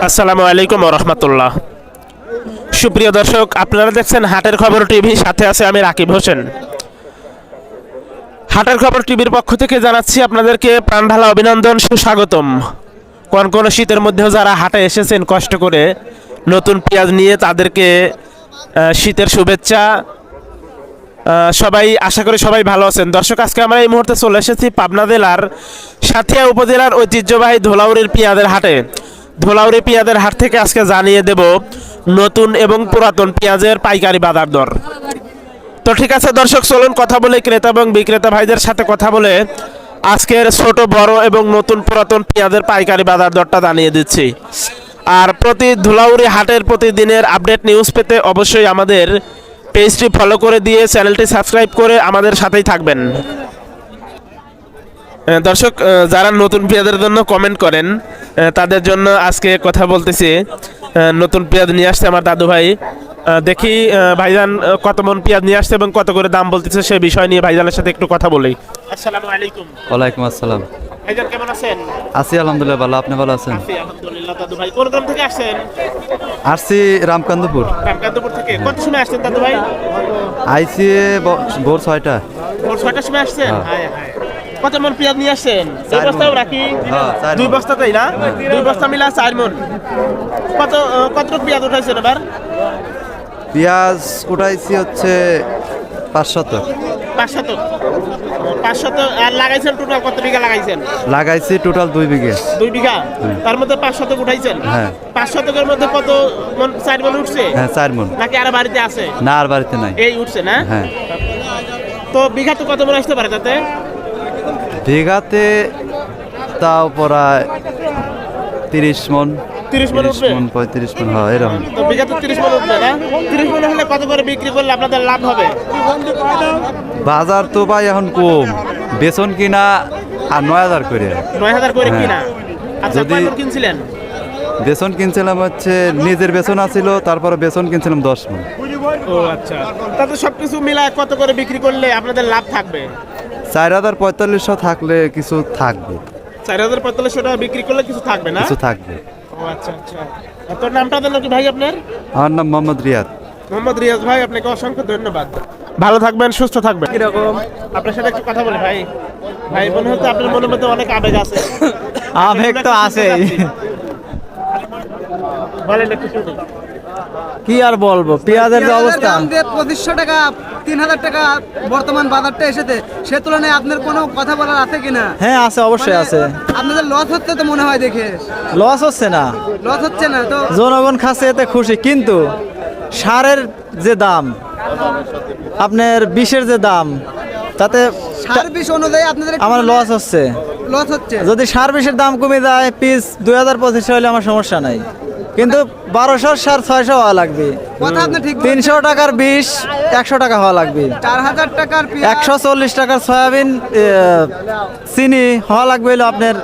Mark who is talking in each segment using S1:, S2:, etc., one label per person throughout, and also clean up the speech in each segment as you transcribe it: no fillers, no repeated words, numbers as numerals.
S1: আসসালামু আলাইকুম ওয়া রাহমাতুল্লাহ। সুপ্রিয় দর্শক, আপনারা দেখছেন হাটের খবর টিভি, সাথে আছে আমি রাকিব হোসেন। হাটের খবর টিভির পক্ষ থেকে জানাচ্ছি আপনাদেরকে প্রাণঢালা অভিনন্দন, সুস্বাগতম। কোন শীতের মধ্যেও যারা হাটে এসেছেন কষ্ট করে নতুন পেঁয়াজ নিয়ে, তাদেরকে শীতের শুভেচ্ছা। সবাই আশা করি সবাই ভালো আছেন। দর্শক, আজকে আমরা এই মুহূর্তে চলে এসেছি পাবনা জেলার সাথিয়া উপজেলার ঐতিহ্যবাহী ধোলাউড়ির পেঁয়াজের হাটে। ধোলাউড়ি পেঁয়াজের হাট থেকে আজকে জানিয়ে দেব নতুন এবং পুরাতন পেঁয়াজের পাইকারি বাজার দর। তো ঠিক আছে দর্শক, চলুন কথা বলে ক্রেতা এবং বিক্রেতা ভাইদের সাথে কথা বলে আজকের ছোট বড় এবং নতুন পুরাতন পেঁয়াজের পাইকারি বাজার দরটা জানিয়ে দিচ্ছি। আর প্রতি ধুলাউড়ি হাটের প্রতিদিনের আপডেট নিউজ পেতে অবশ্যই আমাদের পেজটি ফলো করে দিয়ে চ্যানেলটি সাবস্ক্রাইব করে আমাদের সাথেই থাকবেন। দর্শক, যারা নতুন পেঁয়াজের জন্য কমেন্ট করেন তাদের জন্য আজকে কথা বলতেছি। নতুন পেঁয়াজ নিয়ে আসছে আমার দাদু ভাই। দেখি ভাইজান কত মন পেঁয়াজ নিয়ে আসছে এবং কত করে দাম বলতেছে, সেই বিষয় নিয়ে ভাইজানের সাথে একটু কথা বলি। আসসালামু আলাইকুম।
S2: ওয়ালাইকুম আসসালাম।
S1: ভাইজান কেমন আছেন?
S2: আছি আলহামদুলিল্লাহ ভালো, আপনি ভালো আছেন?
S1: আছি আলহামদুলিল্লাহ। দাদু ভাই কোন গ্রাম থেকে আসছেন?
S2: আসছি রামকান্তপুর।
S1: রামকান্তপুর থেকে কত সময় আসছেন দাদু ভাই?
S2: আইসি ভোর 6টা।
S1: ভোর 6টার সময় আসছেন? হায় হায়। কত মন পেঁয়াজ নিয়ে আসছেন? দুই বস্তাও রাখি? দুই বস্তাতেই না? দুই বস্তা মিলা 4 মন। কতটুকু পেঁয়াজ উঠাইছেন এবার?
S2: পেঁয়াজ উঠাইছি হচ্ছে 500।
S1: 500 আর লাগাইছেন টোটাল কত বিঘা লাগাইছেন?
S2: লাগাইছি টোটাল 2 বিঘা।
S1: 2 বিঘা, তার মধ্যে 500 উঠাইছেন?
S2: হ্যাঁ।
S1: 500 মধ্যে কত মন? 4 মন উঠছে?
S2: হ্যাঁ 4 মন।
S1: নাকি আর বাড়িতে আছে?
S2: না, আর বাড়িতে নাই।
S1: এই উঠছে না?
S2: হ্যাঁ।
S1: তো বিঘা তো কত মন আসতে পারে তাতে?
S2: বিঘাতে তাও প্রায় 30 মন।
S1: 30 মন উঠবে?
S2: 35 মন, হয় এরকম।
S1: তো বিঘাতে 30 মন উঠবে না? 30 মন হলে কত করে বিক্রি করলে আপনাদের লাভ হবে?
S2: বাজার তো ভাই এখন কম, বেতন কিনা আর 9000 করে।
S1: 9000 করে কিনা? আচ্ছা,
S2: যদি
S1: কয় মন কিনছিলেন?
S2: বেতন কিনছিলাম হচ্ছে নিজের বেতন আছিল, তারপরে বেতন কিনছিলাম 10 মন।
S1: ও আচ্ছা, তাতে সবকিছু মিলায় কত করে বিক্রি করলে আপনাদের লাভ থাকবে?
S2: 4045 থাকলে কিছু থাকবে।
S1: 4045 টাকা বিক্রি করলে কিছু থাকবে না?
S2: কিছু থাকবে।
S1: ও আচ্ছা আচ্ছা। তোর নামটা জানো কি ভাই আপনার?
S2: আমার নাম মোহাম্মদ রিয়াদ।
S1: মোহাম্মদ রিয়াজ ভাই, আপনাকে অসংখ্য ধন্যবাদ। ভালো থাকবেন, সুস্থ থাকবেন। কিরকম আপনার সাথে একটু কথা বলি ভাই। ভাই, মনে হচ্ছে আপনার মনের মধ্যে অনেক আবেগ আছে।
S3: আবেগ তো আছেই।
S1: বলেন একটু শুনি।
S3: কি আর বলবো, পেঁয়াজের যে অবস্থা।
S4: 2500 টাকা 3000 টাকা বর্তমান বাজারটা এসেছে, সে তুলনায় আপনার কোনো কথা বলার আছে কিনা?
S3: হ্যাঁ আছে, অবশ্যই আছে।
S4: আপনাদের লস হচ্ছে তো মনে হয় দেখে।
S3: লস হচ্ছে না,
S4: লস হচ্ছে না তো?
S3: জনগণ খাচ্ছে এতে খুশি, কিন্তু সারের যে দাম, আপনার বিষের যে দাম, তাতে
S4: সার বিষ অনুযায়ী আপনাদের
S3: আমার লস হচ্ছে।
S4: লস হচ্ছে।
S3: যদি সার বিষের দাম কমে যায়, পিস 2025 হলে আমার সমস্যা নাই, কিন্তু 1200 সার 600 হওয়া লাগবে।
S4: কথা আপনি ঠিক
S3: 300 টাকার বিষ 100 টাকা হওয়া লাগবে।
S4: 4000 টাকার পেঁয়াজ
S3: 140 টাকার সয়াবিন, চিনি হওয়া লাগবে হলো আপনার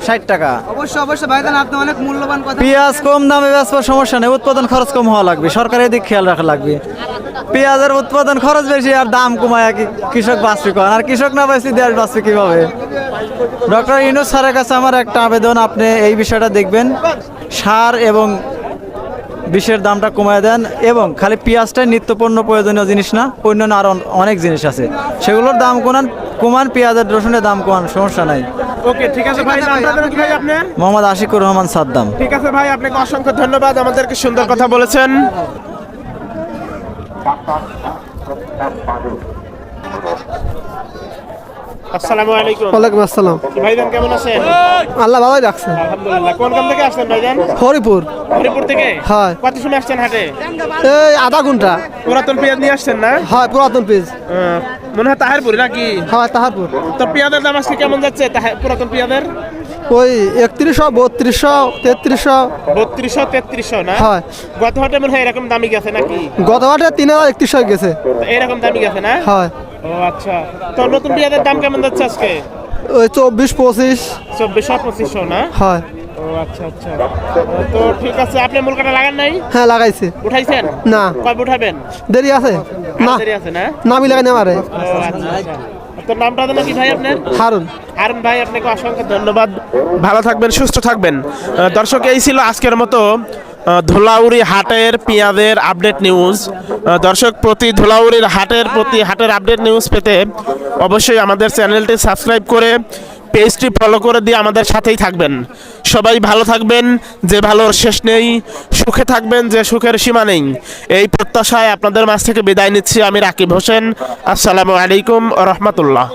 S3: 60 টাকা।
S4: অবশ্যই অবশ্যই ভাইজান, আপনি অনেক মূল্যবান কথা।
S3: পেঁয়াজ কম দামে বেচবো, সমস্যা নেই, উৎপাদন খরচ কম হওয়া লাগবে, সরকারের দিক খেয়াল রাখা লাগবে। পেঁয়াজের উৎপাদন খরচ বেশি আর দাম কমায় কৃষক বাঁচবে কখন? আর কৃষক না বাঁচলে দেশ বাঁচবে কিভাবে? ডক্টর ইউনূস স্যারের কাছে আমার একটা আবেদন, আপনি এই বিষয়টা দেখবেন, সার এবং বিষের দামটা কমায় দেন, এবং খালি পেঁয়াজটাই নিত্যপণ্য প্রয়োজনীয় জিনিস না, অন্যান্য আরো অনেক জিনিস আছে, সেগুলোর দাম কমান, পেঁয়াজের রসুনের দাম কমান, সমস্যা নাই।
S1: ওকে, ঠিক আছে ভাই। নামটা জানো কি ভাই আপনার?
S3: মোহাম্মদ আশিকুর রহমান সাদ্দাম।
S1: ঠিক আছে ভাই, আপনাকে অসংখ্য ধন্যবাদ, আমাদেরকে সুন্দর কথা বলেছেন। আসসালামু আলাইকুম।
S4: ওয়ালাইকুম আসসালাম।
S1: ভাইজান কেমন আছেন?
S4: আল্লাহ ভালোই রাখছে।
S1: আলহামদুলিল্লাহ। কোন গ্রাম থেকে আসছেন ভাইজান?
S4: হরিপুর।
S1: হরিপুর থেকে?
S4: হ্যাঁ।
S1: কত সময় আসছেন হাটে?
S4: এই আধা ঘন্টা।
S1: পুরাতন পেঁয়াজ নিয়ে আসছেন না?
S4: হয় পুরাতন পেঁয়াজ।
S1: মনে হয় তাহারপুর নাকি?
S4: হয় তাহারপুর।
S1: তো পেঁয়াজের দাম আজকে কেমন যাচ্ছে পুরাতন পেঁয়াজের?
S4: ওই 3100 3200 3300।
S1: 3200 3300 না?
S4: হয়।
S1: গত হাটে মনে হয় এরকম দামি গেছে নাকি?
S4: গত হাটে 3100 গেছে।
S1: এরকম দামি গেছে না?
S4: হয়।
S1: ও আচ্ছা। তো নতুন পেঁয়াজের দাম কেমন যাচ্ছে আজকে?
S4: ওই 24 25।
S1: 2400 না?
S4: হয়।
S1: ও আচ্ছা আচ্ছা। তো ঠিক আছে, আপনি মূল কাটা লাগান নাই?
S4: হ্যাঁ লাগাইছে।
S1: উঠাইছেন?
S4: না।
S1: কবে উঠাবেন?
S4: দেরি আছে না?
S1: দেরি আছে না?
S4: নামি লাগাই না মারে।
S1: ও আচ্ছা আচ্ছা। তোর নামটা জানো কি ভাই আপনার?
S3: হারুন।
S1: হারুন ভাই, আপনাকে অসংখ্য ধন্যবাদ। ভালো থাকবেন, সুস্থ থাকবেন। দর্শক, এই ছিল আজকের মতো ধুলাউড়ি হাটের পেঁয়াজের আপডেট নিউজ। দর্শক, প্রতি ধুলাউড়ির হাটের আপডেট নিউজ পেতে অবশ্যই আমাদের চ্যানেলটি সাবস্ক্রাইব করে পেজটি ফলো করে দিয়ে আমাদের সাথেই থাকবেন। সবাই ভালো থাকবেন, যে ভালোর শেষ নেই। সুখে থাকবেন, যে সুখের সীমা নেই। এই প্রত্যাশায় আপনাদের মাঝ থেকে বিদায় নিচ্ছি আমি রাকিব হোসেন। আসসালামু আলাইকুম ওয়া রাহমাতুল্লাহ।